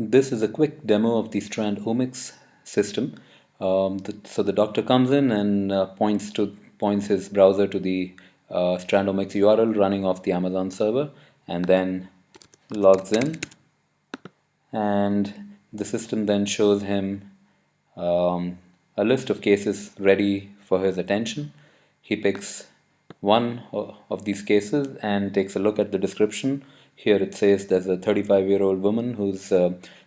This is a quick demo of the StrandOmics system. So the doctor comes in and points his browser to the StrandOmics URL running off the Amazon server, and then logs in, and the system then shows him a list of cases ready for his attention. He picks one of these cases and takes a look at the description. Here it says there's a 35-year-old woman who's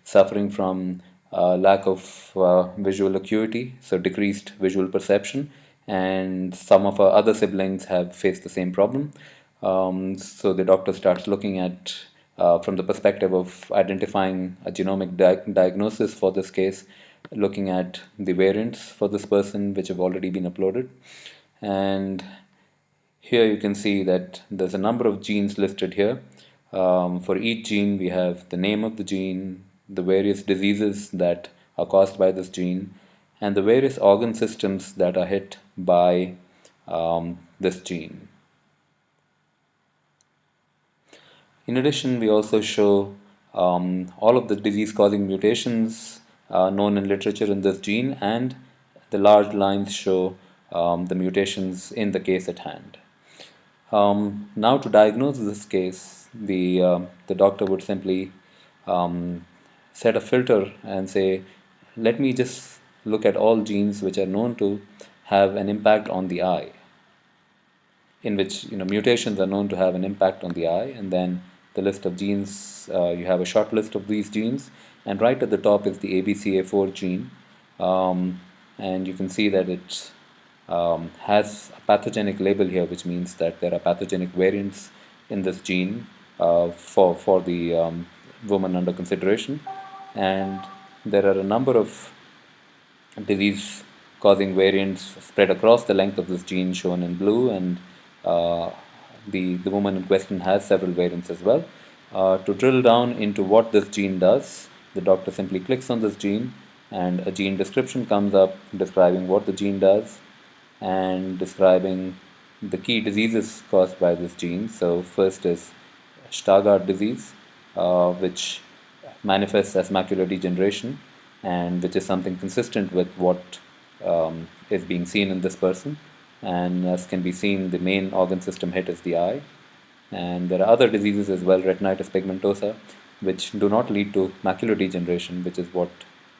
suffering from lack of visual acuity, so decreased visual perception, and some of her other siblings have faced the same problem. So the doctor starts looking at from the perspective of identifying a genomic diagnosis for this case, looking at the variants for this person which have already been uploaded. And here you can see that there's a number of genes listed here. For each gene we have the name of the gene, the various diseases that are caused by this gene, and the various organ systems that are hit by this gene. In addition, we also show all of the disease-causing mutations known in literature in this gene, and the large lines show the mutations in the case at hand. Now, to diagnose this case, the doctor would simply set a filter and say, let me just look at all genes which are known to have an impact on the eye, in which mutations are known to have an impact on the eye, and then the list of genes, you have a short list of these genes, and right at the top is the ABCA4 gene, and you can see that it has a pathogenic label here, which means that there are pathogenic variants in this gene for the woman under consideration, and there are a number of disease causing variants spread across the length of this gene shown in blue, and the woman in question has several variants as well. To drill down into what this gene does, the doctor simply clicks on this gene and a gene description comes up describing what the gene does and describing the key diseases caused by this gene. So first is Stargardt disease, which manifests as macular degeneration, and which is something consistent with what is being seen in this person. And as can be seen, the main organ system hit is the eye. And there are other diseases as well, retinitis pigmentosa, which do not lead to macular degeneration, which is what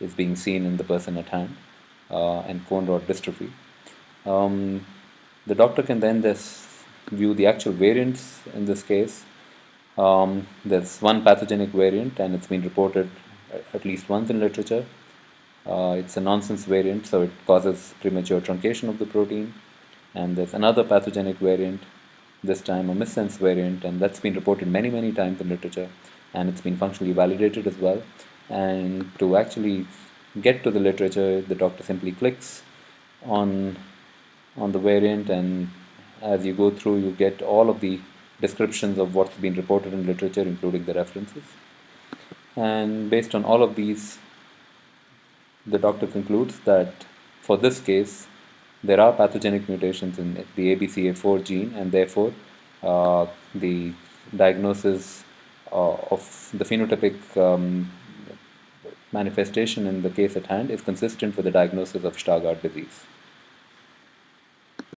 is being seen in the person at hand, and cone rod dystrophy. The doctor can then view the actual variants in this case. There's one pathogenic variant, and it's been reported at least once in literature. It's a nonsense variant, so it causes premature truncation of the protein. And there's another pathogenic variant, this time a missense variant, and that's been reported many times in literature, and it's been functionally validated as well. And to actually get to the literature, the doctor simply clicks on the variant, and as you go through, you get all of the descriptions of what's been reported in literature, including the references. And based on all of these, the doctor concludes that for this case, there are pathogenic mutations in the ABCA4 gene, and therefore the diagnosis of the phenotypic manifestation in the case at hand is consistent with the diagnosis of Stargardt disease.